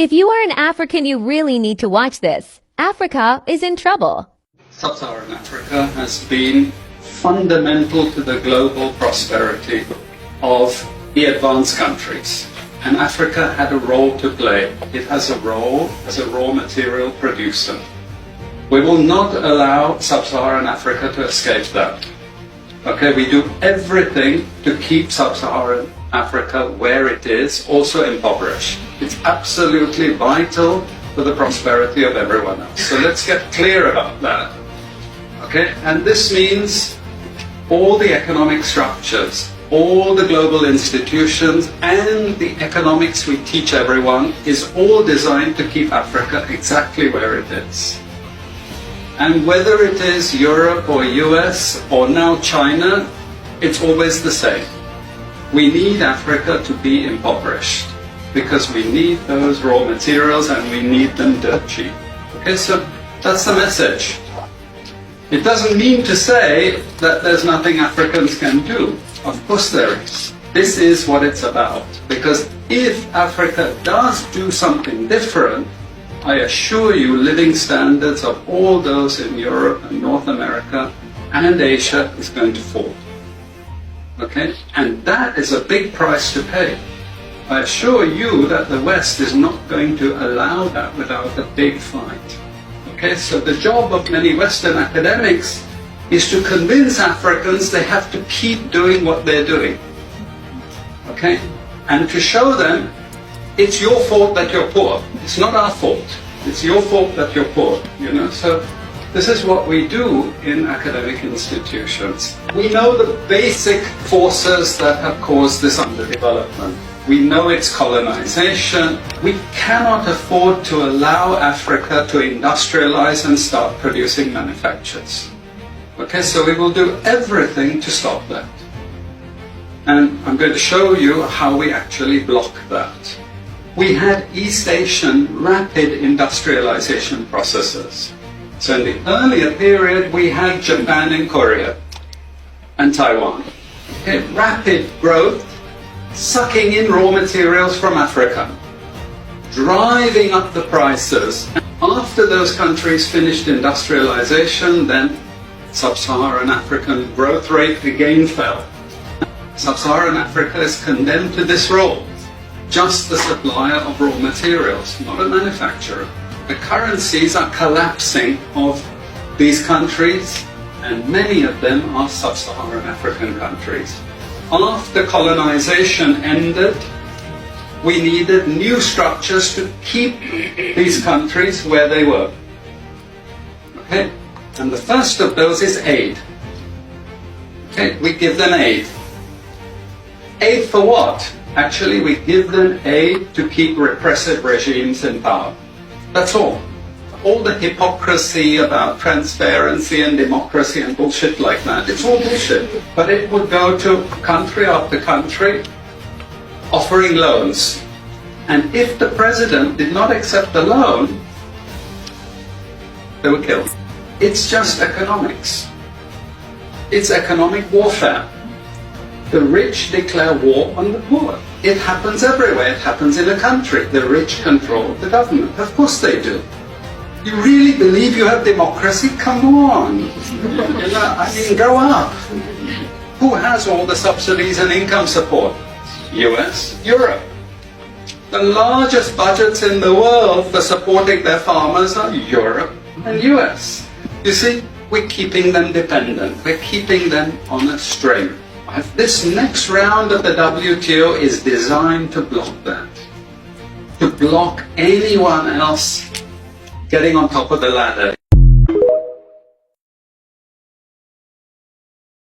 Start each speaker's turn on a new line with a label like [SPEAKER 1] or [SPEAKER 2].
[SPEAKER 1] If you are an African, you really need to watch this. Africa is in trouble.
[SPEAKER 2] Sub-Saharan Africa has been fundamental to the global prosperity of the advanced countries. And Africa had a role to play. It has a role as a raw material producer. We will not allow Sub-Saharan Africa to escape that. Okay, we do everything to keep Sub-Saharan Africa where it is, also impoverished. It's absolutely vital for the prosperity of everyone else. So let's get clear about that. Okay, and this means all the economic structures, all the global institutions, and the economics we teach everyone is all designed to keep Africa exactly where it is. And whether it is Europe or US or now China, it's always the same. We need Africa to be impoverished because we need those raw materials and we need them dirt cheap. Okay, so that's the message. It doesn't mean to say that there's nothing Africans can do. Of course there is. This is what it's about. Because if Africa does do something different, I assure you living standards of all those in Europe and North America and Asia is going to fall. Okay? And that is a big price to pay. I assure you that the West is not going to allow that without a big fight. Okay? So the job of many Western academics is to convince Africans they have to keep doing what they're doing. Okay? And to show them it's your fault that you're poor. It's not our fault. It's your fault that you're poor. You know? So this is what we do in academic institutions. We know the basic forces that have caused this underdevelopment. We know it's colonization. We cannot afford to allow Africa to industrialize and start producing manufactures. Okay, so we will do everything to stop that. And I'm going to show you how we actually block that. We had East Asian rapid industrialization processes. So in the earlier period, we had Japan and Korea and Taiwan. Okay, rapid growth, sucking in raw materials from Africa, driving up the prices. After those countries finished industrialization, then Sub-Saharan African growth rate again fell. Sub-Saharan Africa is condemned to this role, just the supplier of raw materials, not a manufacturer. The currencies are collapsing of these countries, and many of them are Sub-Saharan African countries. After colonization ended, we needed new structures to keep these countries where they were. Okay? And the first of those is aid. Okay, we give them aid. Aid for what? Actually, we give them aid to keep repressive regimes in power. That's all. All the hypocrisy about transparency and democracy and bullshit like that, it's all bullshit. But it would go to country after country offering loans. And if the president did not accept the loan, they were killed. It's just economics. It's economic warfare. The rich declare war on the poor. It happens everywhere. It happens in a country. The rich control the government. Of course they do. You really believe you have democracy? Come on. You know, I mean, grow up. Who has all the subsidies and income support? US, Europe. The largest budgets in the world for supporting their farmers are Europe and US. You see, we're keeping them dependent. We're keeping them on a string. This next round of the WTO is designed to block that. To block anyone else getting on top of the ladder.